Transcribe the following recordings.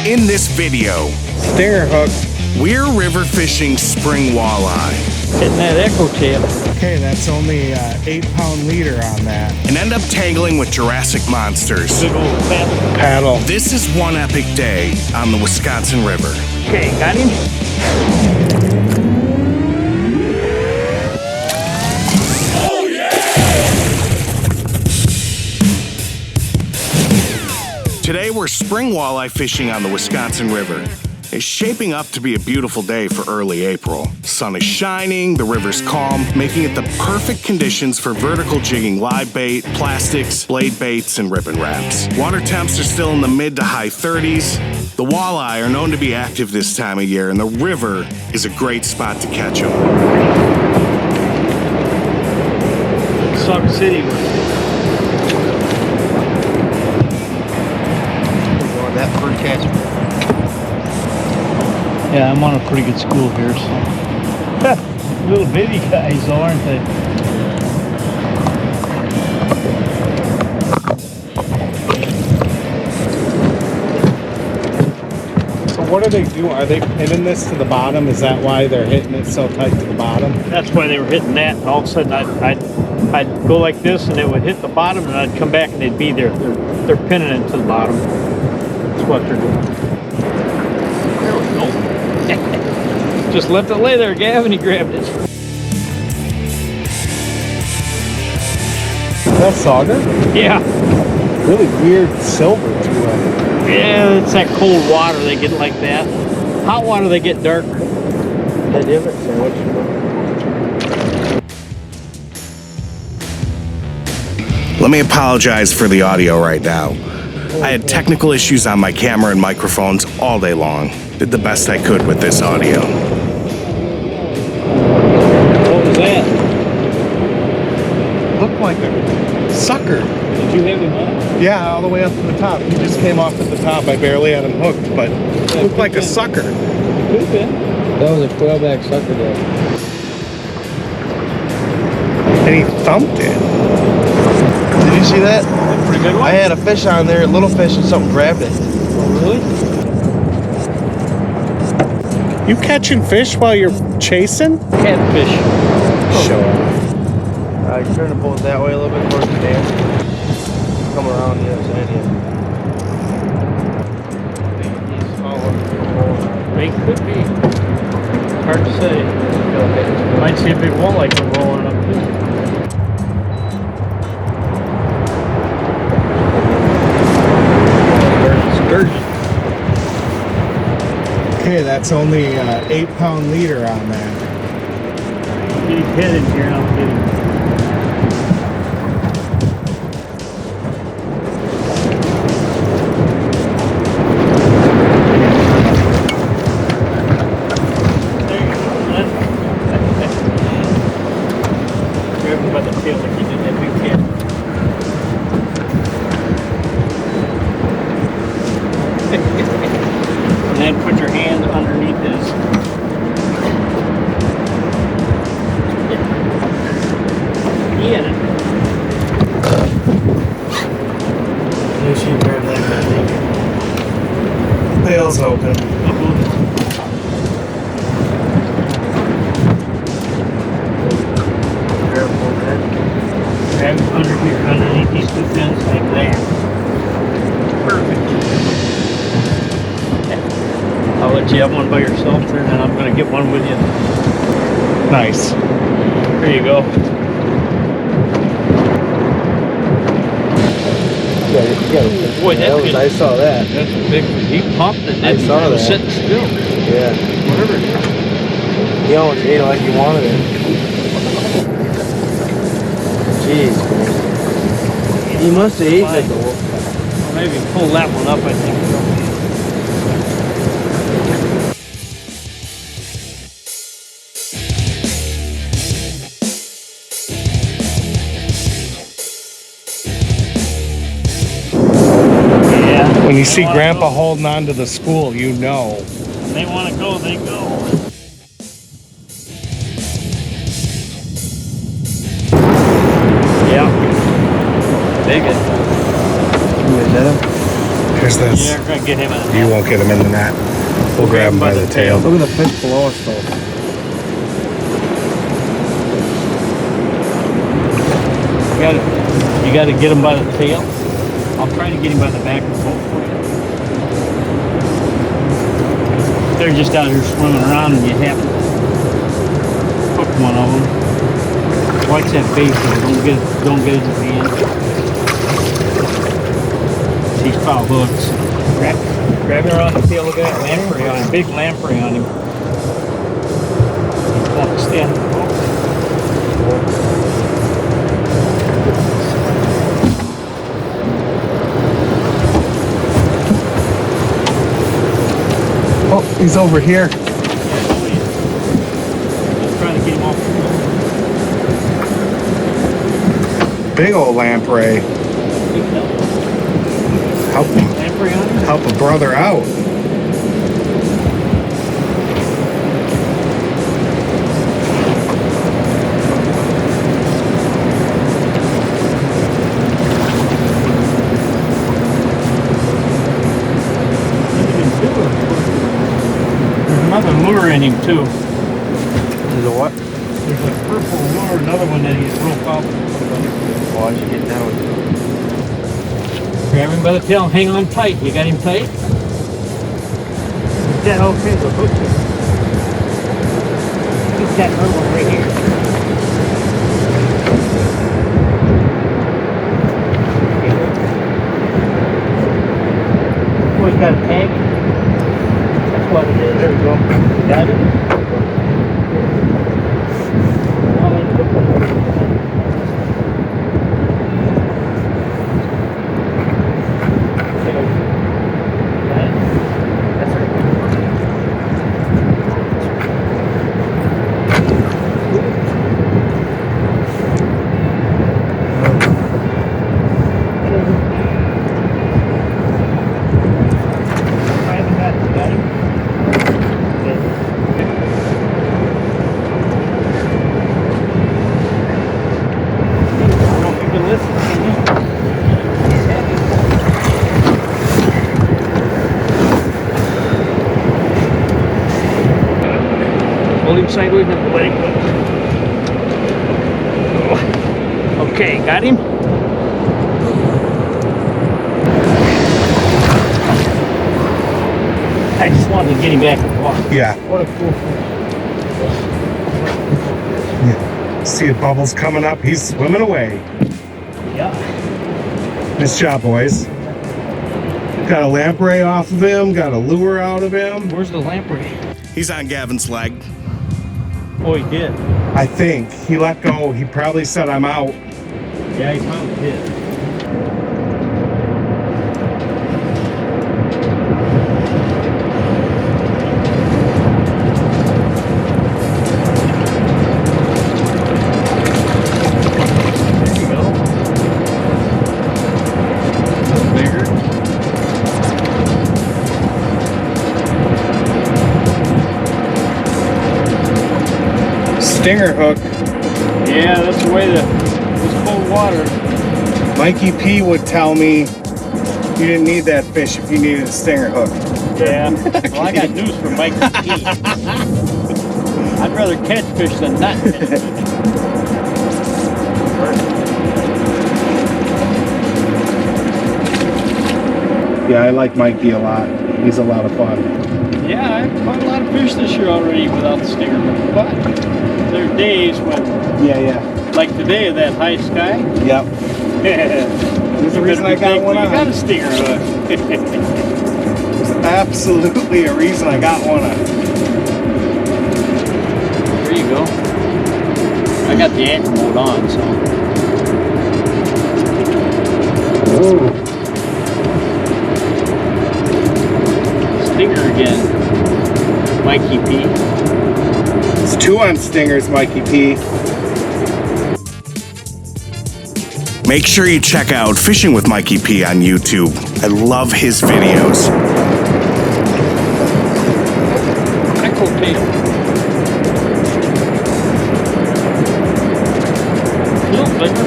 In this video, Stinger hook. we're river fishing spring walleye Hitting that echo tail. Okay, that's only 8-pound leader on that. and end up tangling with Jurassic Monsters. Big old paddle. Paddle. This is one epic day on the Wisconsin River. Okay, got him. Today we're spring walleye fishing on the Wisconsin River. It's shaping up to be a beautiful day for early April. Sun is shining, the river's calm, making it the perfect conditions for vertical jigging live bait, plastics, blade baits, and ribbon wraps. Water temps are still in the mid to high 30s. The walleye are known to be active this time of year, and the river is a great spot to catch them. Suck City. That first catch. Yeah, I'm on a pretty good school here, so. Little bitty guys, though, aren't they? So what are they doing? Are they pinning this to the bottom? Is that why they're hitting it so tight to the bottom? That's why they were hitting that, and all of a sudden I'd go like this, and it would hit the bottom, and I'd come back, and they'd be there. They're pinning it to the bottom. That's what they're doing. There we go. Just left it lay there, Gavin. He grabbed it. That's sauger? Yeah. Really weird silver to it. Yeah, it's that cold water they get like that. Hot water they get darker. The difference in what you Let me apologize for the audio right now. I had technical issues on my camera and microphones all day long. Did the best I could with this audio. What was that? Looked like a sucker. Did you have him on? Yeah, all the way up to the top. He just came off at the top. I barely had him hooked, but it looked like a sucker. Could have been. That was a quailback sucker there. And he thumped it. Did you see that? Pretty good one. I had a fish on there, a little fish, and something grabbed it. Oh, really? You catching fish while you're chasing? Catfish. Show off. I turned the boat that way a little bit towards the dam. Come around the other side, yeah. They could be. Hard to say. You might see a big walleye come rolling up too. Sturgeon. Okay, that's only 8-pound leader on that. He's headed here, and I'll get him. There you go, son. Grab him by the tail like you did that big cat. And then put your hand underneath his. Yeah. You should grab that thing. Pail's open. Careful, man. Grab him under here, underneath these two fins like that. Perfect. I'll let you have one by yourself there, and then I'm going to get one with you. Nice. There you go. Boy, that's good. I saw that. That's a big. He pumped it. I saw It was that. sitting still. Yeah. Whatever it is. He almost ate it like he wanted it. Jeez, man. He must have ate like a wolf. Well, maybe pull that one up, I think. Yeah. When you see Grandpa holding on to the spool, you know. When they want to go, they go. Yeah. Big it. Is that him? Here's this. Yeah, we're gonna get him in the You net. won't get him in the net. We'll grab him by the tail. Look at the fish below us though. You gotta get him by the tail. I'll try to get him by the back of the boat for you. They're just out here swimming around and you have to hook one of them. Watch that bait there. Don't get it at the end. He's foul hooks. Grab her on the tail. Look at that lamprey on him. Big lamprey on him. He's got to stand in the boat. Oh, he's over here. Just trying to get him off the Big old lamprey. Help him. lamprey on him. Help a brother out. There's another lure in him too. There's a what? There's a purple lure, another one that he's rope out. Oh, I should get down. Grab him by the tail and hang on tight. You got him tight? Is that okay? The hook. Get that little one right here. Oh, he's got a tag. That's what it is. There we go. Got it? Now let's hook him. Hold him sideways and let him go. Okay, got him? I just wanted to get him back in the water. Yeah. What a cool fish. See the bubbles coming up. He's swimming away. Yeah. Nice job, boys. Got a lamprey off of him. Got a lure out of him. Where's the lamprey? He's on Gavin's leg. Oh, he did. I think he let go. He probably said, "I'm out." Yeah, he probably did. There you go. A little bigger. Stinger hook. Yeah, that's the way this cold water. Mikey P would tell me you didn't need that fish if you needed a stinger hook. Yeah. Well, I got news for Mike P. I'd rather catch fish than not catch fish. Yeah, I like Mikey a lot. He's a lot of fun. Yeah, I've caught a lot of fish this year already without the stinger hook. But there are days when, Yeah. like today, that high sky. Yep. There's a reason I got one You on. got a stinger hook. There's absolutely a reason I got one on. There you go. I got the anchor mode on, so. Ooh. Stinger again. Mikey P. It's 2 on stingers, Mikey P. Make sure you check out Fishing with Mikey P on YouTube. I love his videos. Mackerel tail. Little bigger.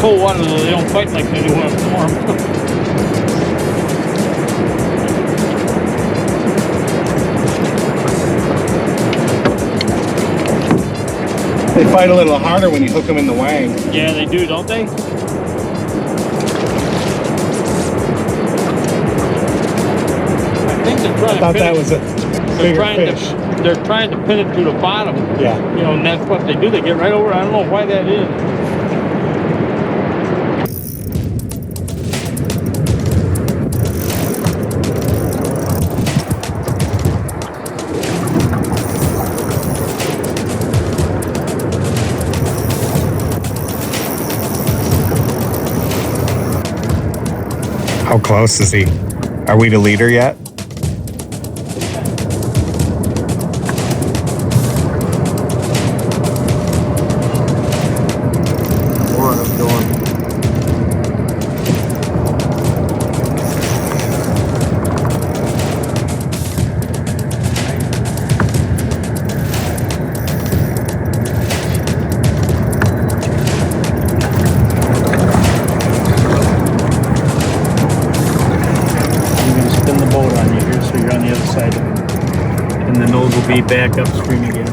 Cold water, though, they don't fight like they do when it's warm. They fight a little harder when you hook them in the wang. Yeah, they do, don't they? I think they're trying I thought that was a bigger fish. They're trying to pin it to the bottom. Yeah. You know, and that's what they do. They get right over. I don't know why that is. How close is he? Are we to leader yet? What I'm doing. Spin the boat on you here so you're on the other side of it. And the nose will be back upstream again.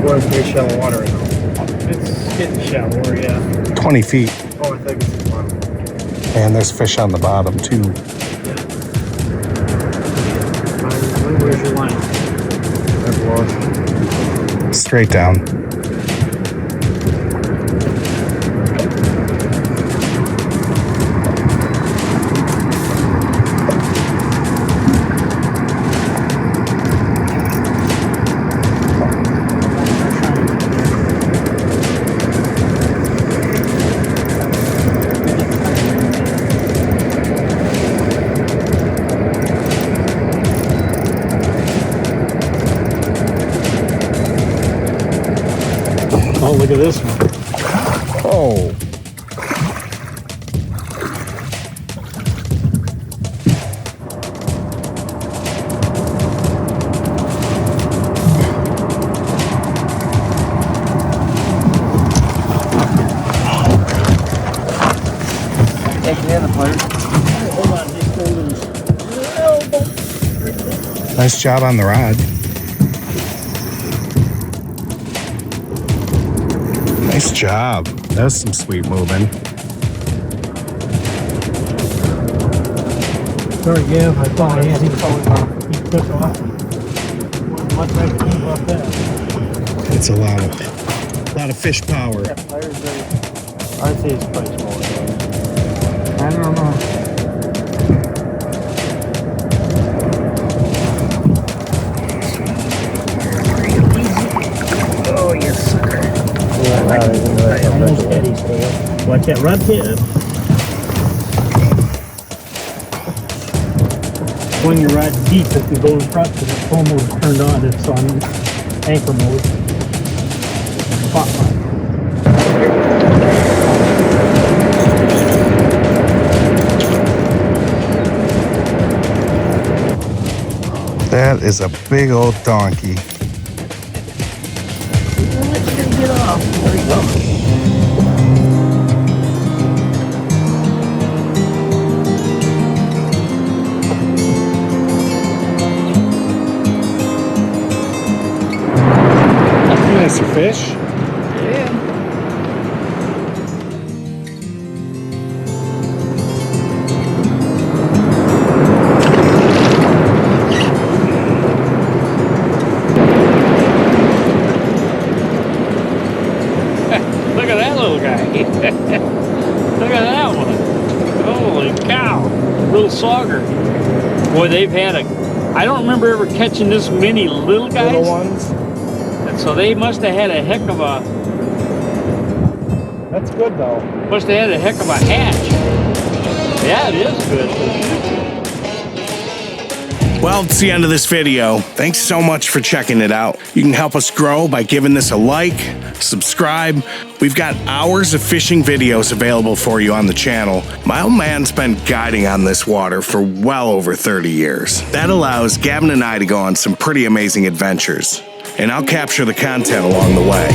We're in pretty shallow water right now. It's getting shallower, yeah. 20 feet. Oh, I think it's the bottom. And there's fish on the bottom too. Where's your line? That's lost. Straight down. Oh, look at this one. Oh. Take it in the player. Hold on, he's holding. Nice job on the rod. Nice job. That's some sweet moving. Sorry, Gav, I thought I had him. He took off. Much better than about that. It's a lot of fish power. I'd say it's pretty small. I don't know. Oh, you sucker. Almost had his tail. Watch that rod tip. When your rod deep, if you go in front, because the full mode is turned on, it's on anchor mode. Spot line. That is a big old donkey. Get off. There you go. Nice fish. Yeah. Look at that little guy. Look at that one. Holy cow. Little sauger. Boy, they've had I don't remember ever catching this many little guys. Little ones. And so they must have had a heck of a, That's good though. must have had a heck of a hatch. Yeah, it is good. Well, it's the end of this video. Thanks so much for checking it out. You can help us grow by giving this a like, subscribe. We've got hours of fishing videos available for you on the channel. My old man's been guiding on this water for well over 30 years. That allows Gavin and I to go on some pretty amazing adventures. and I'll capture the content along the way.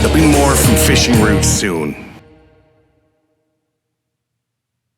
There'll be more from Fishing Roots soon.